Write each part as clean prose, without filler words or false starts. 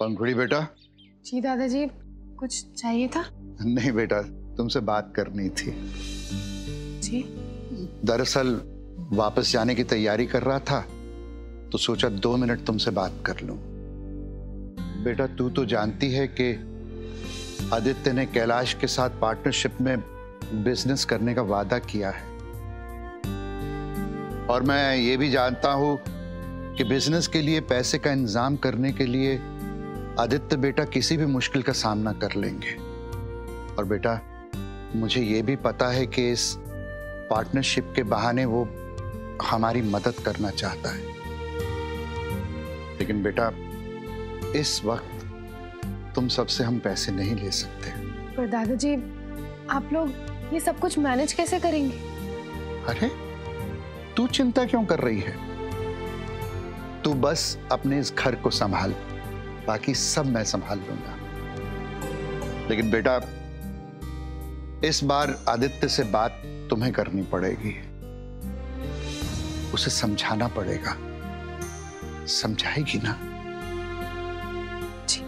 पंखुड़ी बेटा। जी दादाजी, कुछ चाहिए था? नहीं बेटा, तुमसे बात करनी थी। जी? दरअसल वापस जाने की तैयारी कर रहा था तो सोचा 2 मिनट तुमसे बात कर लूं। बेटा तू तो जानती है कि आदित्य ने कैलाश के साथ पार्टनरशिप में बिजनेस करने का वादा किया है, और मैं ये भी जानता हूं कि बिजनेस के लिए पैसे का इंतजाम करने के लिए आदित्य बेटा किसी भी मुश्किल का सामना कर लेंगे। और बेटा मुझे ये भी पता है कि इस पार्टनरशिप के बहाने वो हमारी मदद करना चाहता है, लेकिन बेटा इस वक्त तुम सबसे हम पैसे नहीं ले सकते। पर दादाजी, आप लोग ये सब कुछ मैनेज कैसे करेंगे? अरे तू चिंता क्यों कर रही है? तू बस अपने इस घर को संभाल, बाकी सब मैं संभाल लूंगा। लेकिन बेटा इस बार आदित्य से बात तुम्हें करनी पड़ेगी, उसे समझाना पड़ेगा। समझाएगी ना? जी।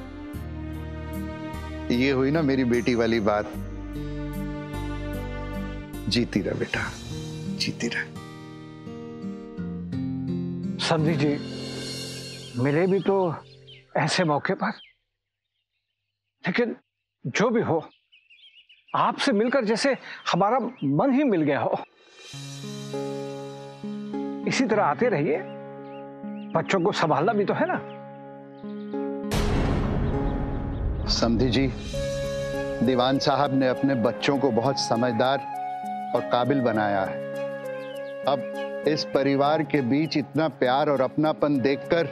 ये हुई ना मेरी बेटी वाली बात। जीती रह बेटा, जीती रह। समझी जी, मिले भी तो ऐसे मौके पर, लेकिन जो भी हो, आपसे मिलकर जैसे हमारा मन ही मिल गया हो। इसी तरह आते रहिए, बच्चों को संभालना भी तो है ना। समझी जी, दीवान साहब ने अपने बच्चों को बहुत समझदार और काबिल बनाया है। अब इस परिवार के बीच इतना प्यार और अपनापन देखकर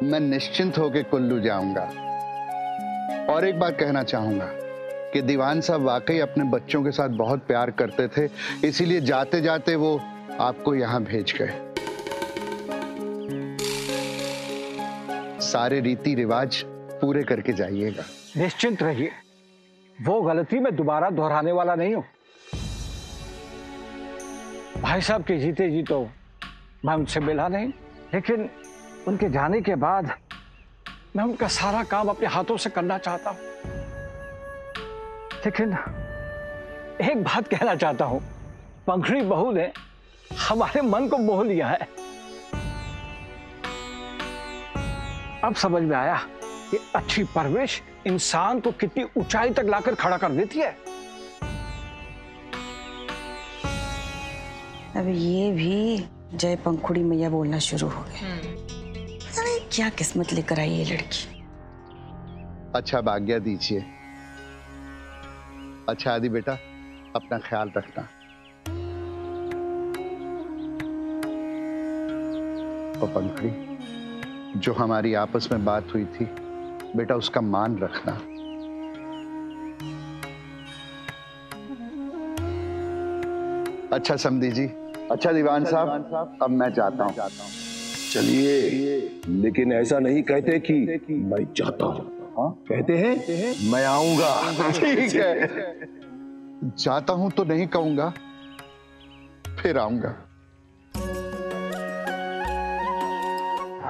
मैं निश्चिंत होकर कुल्लू जाऊंगा। और एक बात कहना चाहूंगा कि दीवान साहब वाकई अपने बच्चों के साथ बहुत प्यार करते थे, इसीलिए जाते जाते वो आपको यहां भेज गए। सारे रीति रिवाज पूरे करके जाइएगा। निश्चिंत रहिए, वो गलती मैं दोबारा दोहराने वाला नहीं हूं। भाई साहब के जीते जी तो मैं उनसे मिला नहीं, लेकिन उनके जाने के बाद मैं उनका सारा काम अपने हाथों से करना चाहता हूं। लेकिन एक बात कहना चाहता हूं, पंखुड़ी बहू ने हमारे मन को मोह लिया है। अब समझ में आया कि अच्छी परवरिश इंसान को कितनी ऊंचाई तक लाकर खड़ा कर देती है। अब ये भी जय पंखुड़ी मैया बोलना शुरू हो गए। पता नहीं क्या किस्मत लेकर आई ये लड़की। अच्छा अब आज्ञा दीजिए। अच्छा आदि बेटा, अपना ख्याल रखना। और पंखुड़ी, जो हमारी आपस में बात हुई थी बेटा, उसका मान रखना। अच्छा समधी जी, अच्छा दीवान साहब, अब मैं जाता हूँ। चलिए, लेकिन ऐसा नहीं कहते कि मैं जाता हूँ। हाँ? कहते हैं मैं आऊंगा। ठीक है, जाता हूं तो नहीं कहूंगा, फिर आऊंगा।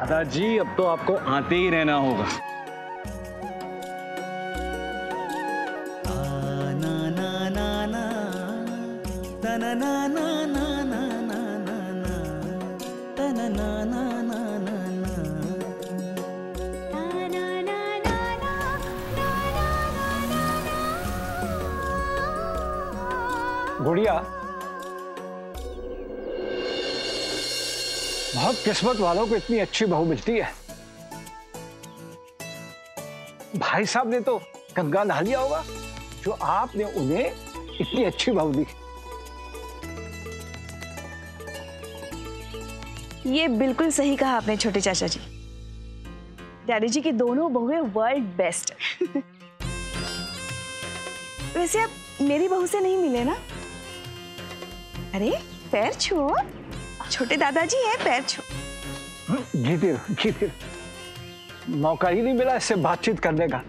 दादाजी अब तो आपको आते ही रहना होगा। गुड़िया, बहुत किस्मत वालों को इतनी अच्छी बहू मिलती है। भाई साहब ने तो गंगा नहा लिया होगा, जो आपने उन्हें इतनी अच्छी बहू दी। ये बिल्कुल सही कहा आपने छोटे चाचा जी। डैडी जी की दोनों बहुएं वर्ल्ड बेस्ट। वैसे आप मेरी बहू से नहीं मिले ना? अरे पैर छुओ, छोटे दादाजी हैं, पैर छुओ। जीते जीते, मौका ही नहीं मिला इससे बातचीत करने का।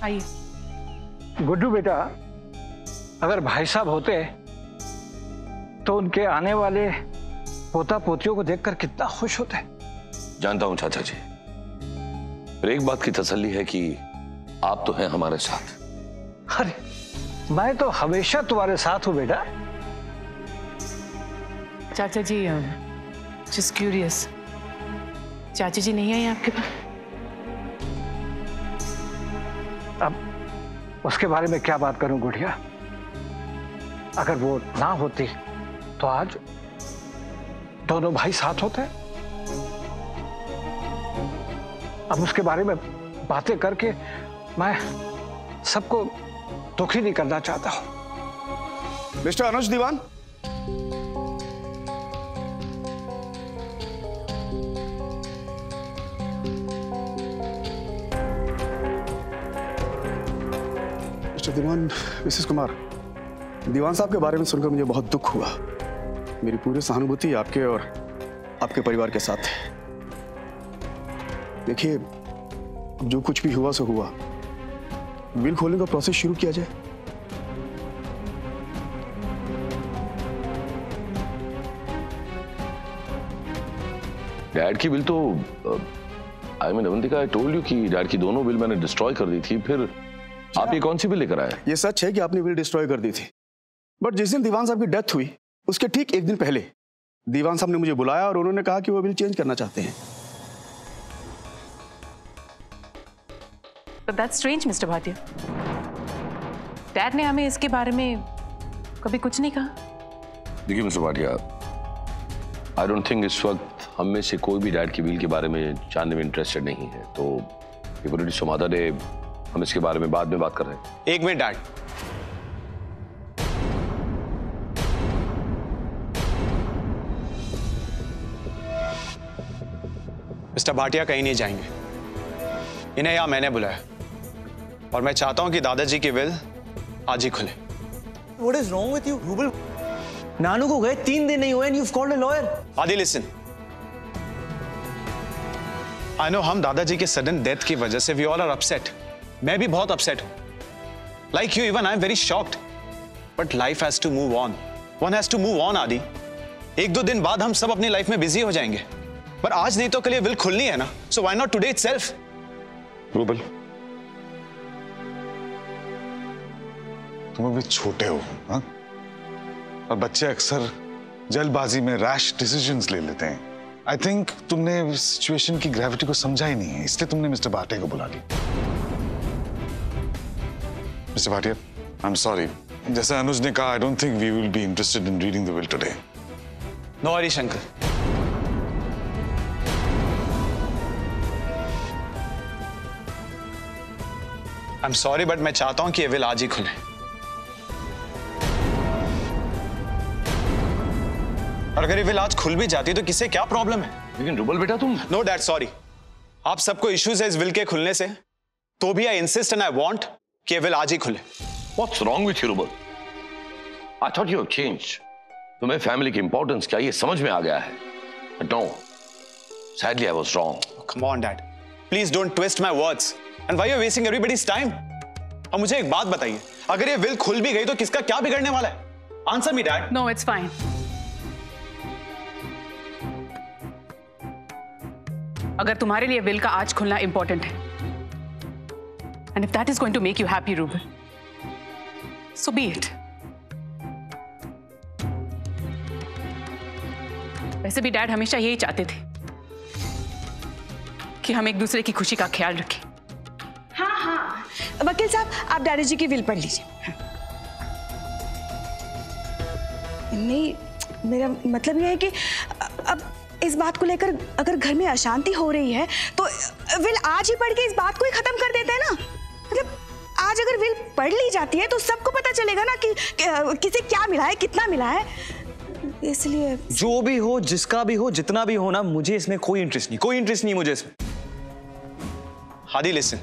आइए। गुड्डू बेटा, अगर भाई साहब होते तो उनके आने वाले पोता पोतियों को देखकर कितना खुश होते हैं। जानता हूं चाचा जी, पर एक बात की तसल्ली है कि आप तो हैं हमारे साथ। अरे मैं तो हमेशा तुम्हारे साथ हूं बेटा। चाचा जी, जस्ट क्यूरियस, चाची जी नहीं आई आपके पास? अब उसके बारे में क्या बात करूं गुड़िया, अगर वो ना होती तो आज दोनों भाई साथ होते। अब उसके बारे में बातें करके मैं सबको दुखी नहीं करना चाहता हूं। मिस्टर अनुज दीवान, मिस्टर दीवान, मिसेस कुमार, दीवान साहब के बारे में सुनकर मुझे बहुत दुख हुआ। मेरी पूरी सहानुभूति आपके और आपके परिवार के साथ है। देखिए, जो कुछ भी हुआ सो हुआ, विल खोलने का प्रोसेस शुरू किया जाए। डैड की विल तो I mean Avantika, I told you कि डैड की दोनों विल मैंने डिस्ट्रॉय कर दी थी। फिर आप ये कौन सी विल लेकर आए? ये सच है कि आपने विल डिस्ट्रॉय कर दी थी, बट जिस दिन दीवान साहब की डेथ हुई उसके ठीक एक दिन पहले दीवान साहब ने मुझे बुलाया और उन्होंने कहा कि वो विल चेंज करना चाहते हैं। But that's strange, Mr. Bhatia. Dad ने हमें इसके बारे में कभी कुछ नहीं कहा। देखिए mister Bhatia, I don't think इस वक्त हम में से कोई भी डैड की विल के बारे में जानने में इंटरेस्टेड नहीं है। तो सुमादा ने हम इसके बारे में बाद में बात कर रहे हैं। एक मिनट डैड, मिस्टर भाटिया कहीं नहीं जाएंगे। इन्हें यहाँ मैंने बुलाया और मैं चाहता हूं कि दादाजी की विल आज ही खुले। What is wrong with you, Rubal? नानू को गए 3 दिन नहीं हुए and you've called a lawyer. आदि लिसन, आई नो हम दादाजी के सडन डेथ की वजह से वी ऑल आर अपसेट। मैं भी बहुत अपसेट हूं। Like you, even I am very shocked. But life has to move on. One has to move on Aadi. 1-2 दिन बाद हम सब अपनी लाइफ में बिजी हो जाएंगे, पर आज नहीं तो कल ये विल खुलनी है ना। So why not today itself? Rouble, तुम अभी छोटे हो, हाँ? और बच्चे अक्सर जल्दबाजी में रैश डिसीजंस ले लेते हैं। आई थिंक तुमने सिचुएशन की ग्रेविटी को समझा ही नहीं है, इसलिए तुमने मिस्टर भाटिया को बुला लिया। Mister Bhatia, I am sorry. जैसा अनुज ने कहा, I don't think we will be interested in reading the will today. No worry Shankar. I am sorry, but मैं चाहता हूं कि ये विल आज ही खुले। और अगर ये विल आज खुल भी जाती तो किसे क्या प्रॉब्लम है? लेकिन रुबल बेटा तुम। No dad, sorry. आप सबको इश्यूज है इस विल के खुलने से, तो भी I insist and I want कि ये विल आज ही खुले। What's wrong with you, rouble? I thought you have changed. तुम्हें फैमिली की इंपॉर्टेंस क्या ये समझ में आ गया है। But no, sadly I was wrong. Come on, Dad. Please don't twist my words. And why you're wasting everybody's time? अब मुझे एक बात बताइए, अगर ये विल खुल भी गई तो किसका क्या बिगड़ने वाला है? Answer me, Dad. No, it's fine. अगर तुम्हारे लिए विल का आज खुलना इंपॉर्टेंट है, and if that is going to make you happy, Rubal, so be it. वैसे भी डैड हमेशा यही चाहते थे कि हम एक दूसरे की खुशी का ख्याल रखें। हाँ हाँ, वकील साहब, आप डैडी जी की विल पढ़ लीजिए। नहीं, मेरा मतलब यह है कि अब इस बात को लेकर अगर घर में अशांति हो रही है तो विल आज ही पढ़ के इस बात को ही खत्म कर देते हैं ना। मतलब आज अगर विल पढ़ ली जाती है तो सबको पता चलेगा ना कि किसे क्या मिला है, कितना मिला है। इसलिए जो भी हो, जिसका भी हो, जितना भी हो ना, मुझे इसमें कोई इंटरेस्ट नहीं, कोई इंटरेस्ट नहीं मुझे इसमें। हादी लिसन,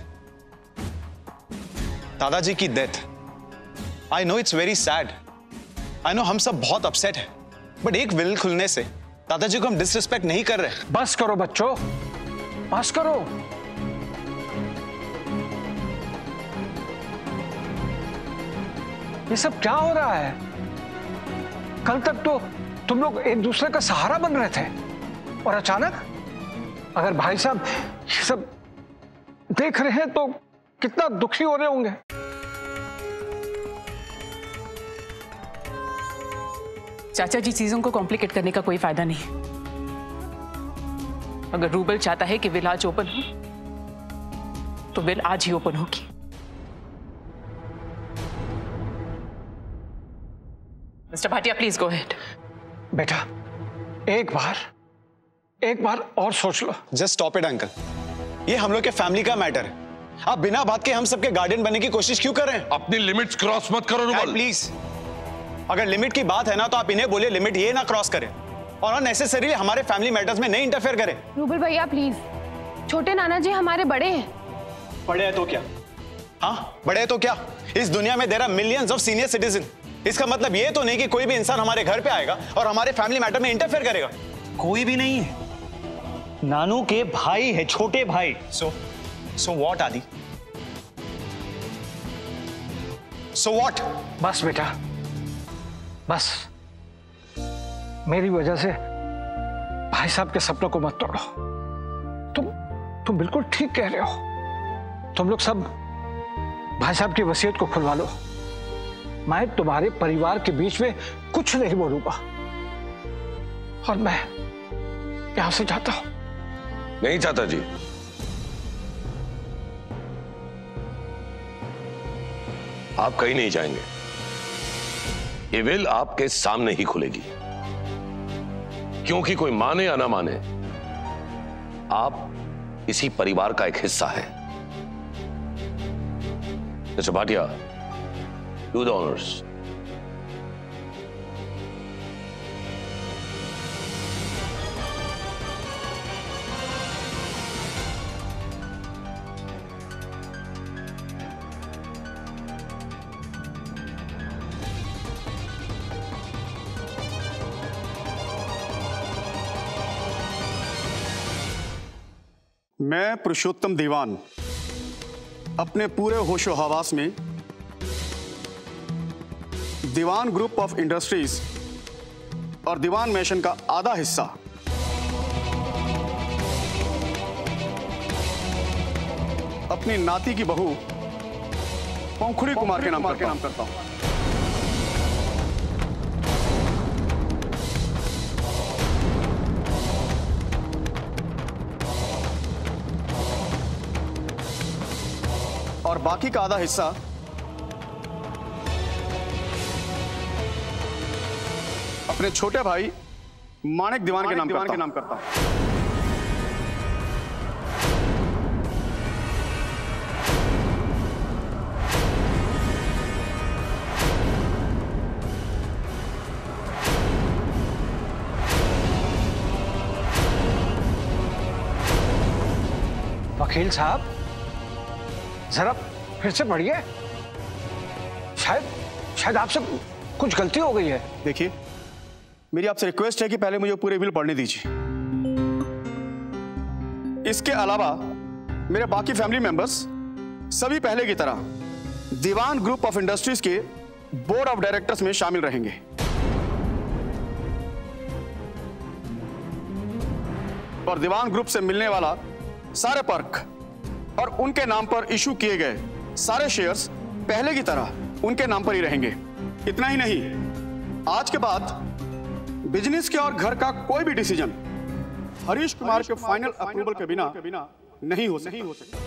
दादाजी की death, I know it's very sad, I know हम सब बहुत अपसेट है, बट एक विल खुलने से दादाजी को हम डिसरिस्पेक्ट नहीं कर रहे। बस करो बच्चों, बस करो। ये सब क्या हो रहा है? कल तक तो तुम लोग एक दूसरे का सहारा बन रहे थे, और अचानक अगर भाई साहब ये सब देख रहे हैं तो कितना दुखी हो रहे होंगे। चाचा जी, चीजों को कॉम्प्लिकेट करने का कोई फायदा नहीं। अगर रूबल चाहता है कि विल आज ओपन हो तो विल आज ही ओपन होगी। Mister Bhatia, please go ahead. बेटा, एक बार और सोच लो। जस्ट स्टॉप इट अंकल, ये हम लोग के फैमिली का मैटर है। आप बिना बात के हम सबके गार्डियन बनने की कोशिश क्यों कर रहे हैं? अपनी लिमिट्स क्रॉस मत करो रूबल। प्लीज, अगर लिमिट की बात है ना तो आप इन्हें बोलिए लिमिट ये ना क्रॉस करें और अननेसेसरीली हमारे फैमिली मैटर्स में नहीं इंटरफेयर करें। रूबल भैया प्लीज, छोटे नाना जी हमारे बड़े हैं। बड़े हैं तो क्या? हाँ, बड़े हैं तो क्या? इस दुनिया में there are millions of senior citizen. इसका मतलब ये तो नहीं कि कोई भी इंसान हमारे घर पे आएगा और हमारे फैमिली मैटर में इंटरफेयर करेगा। कोई भी नहीं है, नानू के भाई है, छोटे भाई। सो व्हाट आदि? So what? बस बेटा, बस मेरी वजह से भाई साहब के सपनों को मत तोड़ो। तुम बिल्कुल ठीक कह रहे हो। तुम लोग सब भाई साहब की वसीयत को खुलवा लो। मैं तुम्हारे परिवार के बीच में कुछ नहीं बोलूंगा और मैं यहां से जाता हूं। नहीं चाचा जी, आप कहीं नहीं जाएंगे। ये विल आपके सामने ही खुलेगी, क्योंकि कोई माने या ना माने, आप इसी परिवार का एक हिस्सा है। Mister Bhatia, do the honours. मैं पुरुषोत्तम दीवान अपने पूरे होशो हवास में दीवान ग्रुप ऑफ इंडस्ट्रीज और दीवान मैशन का आधा हिस्सा अपनी नाती की बहू पंखुड़ी कुमार के नाम करता हूं। और बाकी का आधा हिस्सा अपने छोटे भाई माणिक दीवान के नाम करता हूं। वकील साहब, जरा फिर से पढ़िए। शायद आपसे कुछ गलती हो गई है। देखिए, मेरी आपसे रिक्वेस्ट है कि पहले मुझे पूरे विल पढ़ने दीजिए। इसके अलावा मेरे बाकी फैमिली मेंबर्स सभी पहले की तरह दीवान ग्रुप ऑफ इंडस्ट्रीज के बोर्ड ऑफ डायरेक्टर्स में शामिल रहेंगे। और दीवान ग्रुप से मिलने वाला सारे पर्क और उनके नाम पर इशू किए गए सारे शेयर्स पहले की तरह उनके नाम पर ही रहेंगे। इतना ही नहीं, आज के बाद बिजनेस के और घर का कोई भी डिसीजन हरीश कुमार के फाइनल अप्रूवल के बिना नहीं हो सकता।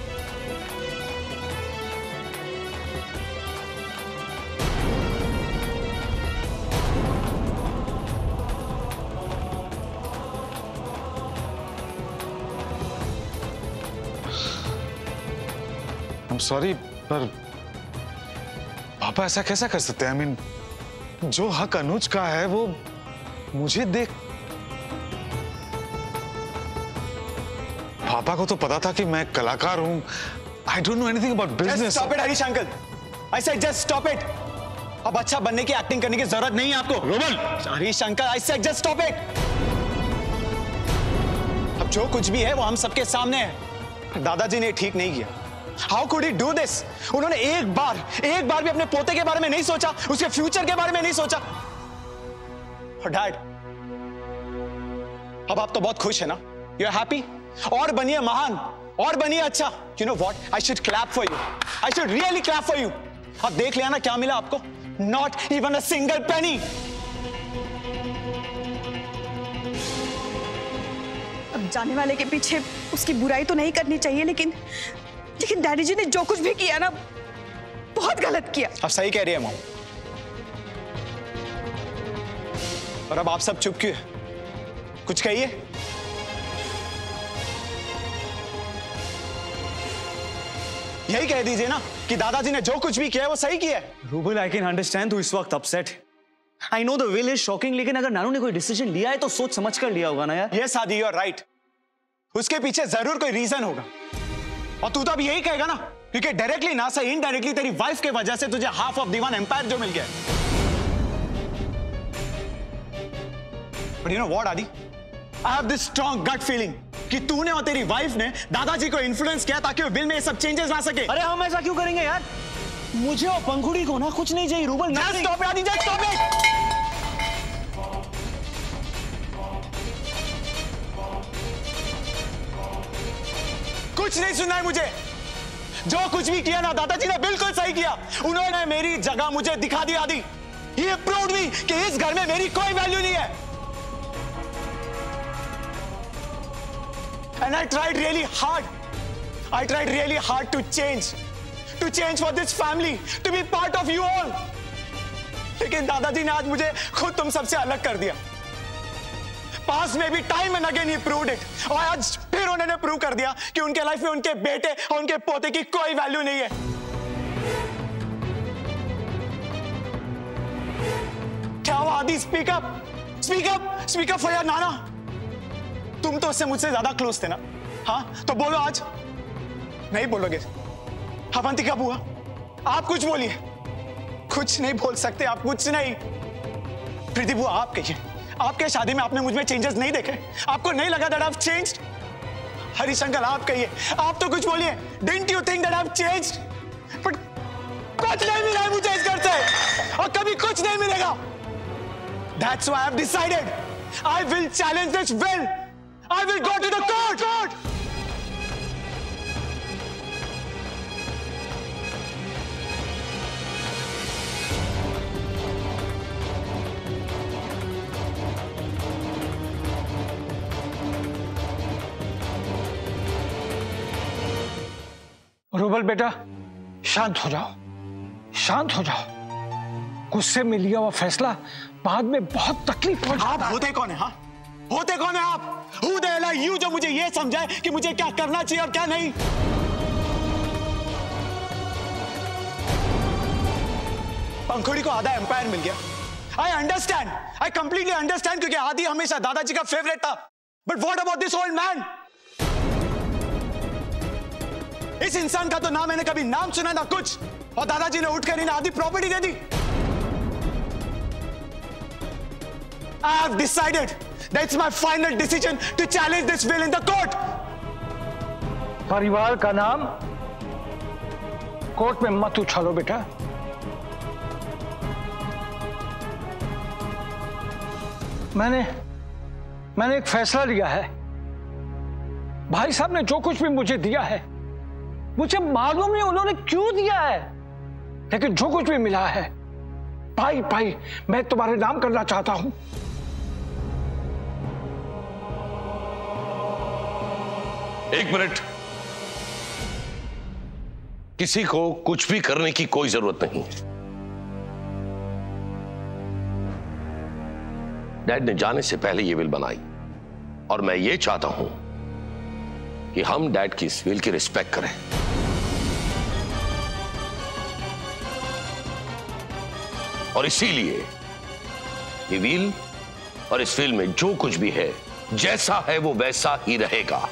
I'm sorry, पर पापा ऐसा कैसा कर सकते हैं? I mean, जो हक अनुज का है वो मुझे देख। पापा को तो पता था कि मैं कलाकार हूं। I don't know anything about business. Just stop it, Harish uncle. I said just stop it. अब अच्छा बनने की एक्टिंग करने की जरूरत नहीं है आपको। Rouble! Harish uncle, I said just stop it. अब जो कुछ भी है वो हम सबके सामने है। दादाजी ने ठीक नहीं किया। How could he do this? उन्होंने एक बार भी अपने पोते के बारे में नहीं सोचा, उसके फ्यूचर के बारे में नहीं सोचा। और डैड, अब आप तो बहुत खुश है ना? You are happy? और बनिए महान, और बनिए अच्छा। You know what, I should clap for you, I should really clap for you. अब देख लिया ना क्या मिला आपको? Not even a single penny. अब जाने वाले के पीछे उसकी बुराई तो नहीं करनी चाहिए, लेकिन डैडी जी ने जो कुछ भी किया ना, बहुत गलत किया। अब सही कह रही है मॉम। और अब आप सब चुप क्यों? कुछ कहिए। यही कह दीजिए ना कि दादाजी ने जो कुछ भी किया है वो सही किया है। रूबल, आई कैन अंडरस्टैंड तू इस वक्त upset. I know the will is shocking, लेकिन अगर नानू ने कोई डिसीजन लिया है तो सोच समझ कर लिया होगा ना यार। यस आदि, यू आर राइट। उसके पीछे जरूर कोई रीजन होगा, और तू तो अब यही कहेगा ना, क्योंकि डायरेक्टली ना सही इनडायरेक्टली तेरी वाइफ के वजह से तुझे हाफ ऑफ दीवान एम्पायर जो मिल गया। But you know what Aadi, I have this strong gut feeling कि तूने और तेरी वाइफ ने दादाजी को इन्फ्लुएंस किया ताकि वो विल में ये सब चेंजेस ला सके। अरे हम ऐसा क्यों करेंगे यार? मुझे और पंखुड़ी को ना कुछ नहीं चाहिए rouble. Just stop it, Adi, just stop it! कुछ नहीं सुनना है मुझे। जो कुछ भी किया ना दादाजी ने बिल्कुल सही किया। उन्होंने मेरी जगह मुझे दिखा दी आदि। ये प्रूव्ड मी कि इस घर में मेरी कोई वैल्यू नहीं है। And I tried really hard. I tried really hard to change for this family, to be part of you all. लेकिन दादाजी ने आज मुझे खुद तुम सबसे अलग कर दिया। पास में भी time and again he proved it, और आज फिर उन्होंने प्रूव कर दिया कि उनके लाइफ में उनके बेटे और उनके पोते की कोई वैल्यू नहीं है। क्या हुआ आदि? स्पीक अप फॉर योर नाना। तुम तो उससे मुझसे ज्यादा क्लोज थे ना? हाँ तो बोलो आज। नहीं बोलोगे? अवंतिका बुआ, आप कुछ बोलिए। कुछ नहीं बोल सकते आप, कुछ नहीं। प्रीति बुआ आप कहिए, आपके शादी में आपने मुझ में चेंजेस नहीं देखे? आपको नहीं लगा that I have changed? Harish uncle आप कहिए, आप तो कुछ बोलिए। Didn't you think that I have changed? But कुछ नहीं मिला है मुझे इस घर से, और कभी कुछ नहीं मिलेगा। That's why I have decided I will challenge this will. I will go to the court. Rouble बेटा, शांत हो जाओ, शांत हो जाओ। गुस्से में लिया हुआ फैसला बाद में बहुत तकलीफ हो जाता है। आप होते कौन है? हाँ, होते कौन है आप? Who the hell are you जो मुझे ये समझाए कि मुझे क्या करना चाहिए और क्या नहीं? पंखुड़ी को आधा एम्पायर मिल गया। I understand, I completely understand, क्योंकि आदि हमेशा दादाजी का फेवरेट था। But what about this old man? इस इंसान का तो ना मैंने कभी नाम सुना ना कुछ, और दादाजी ने उठकर इन्हें आधी property they the. I have decided that's my final decision to challenge this will in the court. परिवार का नाम कोर्ट में मत उछालो बेटा। मैंने एक फैसला लिया है। भाई साहब ने जो कुछ भी मुझे दिया है, मुझे मालूम नहीं उन्होंने क्यों दिया है, लेकिन जो कुछ भी मिला है भाई मैं तुम्हारे नाम करना चाहता हूं। एक मिनट, किसी को कुछ भी करने की कोई जरूरत नहीं। डैड ने जाने से पहले ये विल बनाई, और मैं ये चाहता हूं कि हम डैड की इस विल की रिस्पेक्ट करें। और इसीलिए ये विल और इस विल में जो कुछ भी है, जैसा है वो वैसा ही रहेगा।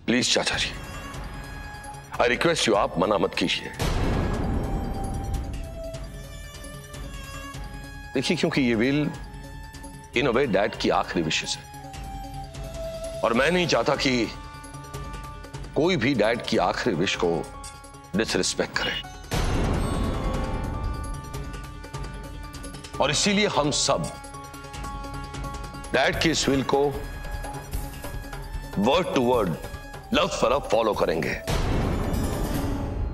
प्लीज चाचा जी, आई रिक्वेस्ट यू, आप मना मत कीजिए। देखिए, क्योंकि ये will in a way dad की आखिरी विशेष है, और मैं नहीं चाहता कि कोई भी डैड की आखिरी विश को डिसरिस्पेक्ट करे। और इसीलिए हम सब डैड की इस विल को वर्ड टू वर्ड, लफ्ज पर लफ्ज फॉलो करेंगे,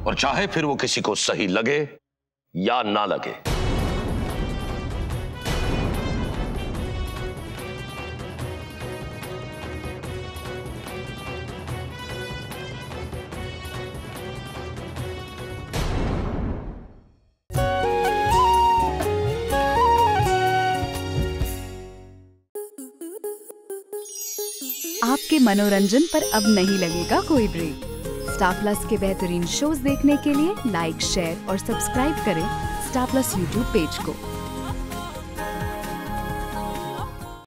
और चाहे फिर वो किसी को सही लगे या ना लगे। आपके मनोरंजन पर अब नहीं लगेगा कोई ब्रेक। स्टार प्लस के बेहतरीन शोज देखने के लिए लाइक, शेयर और सब्सक्राइब करें स्टार प्लस यूट्यूब पेज को।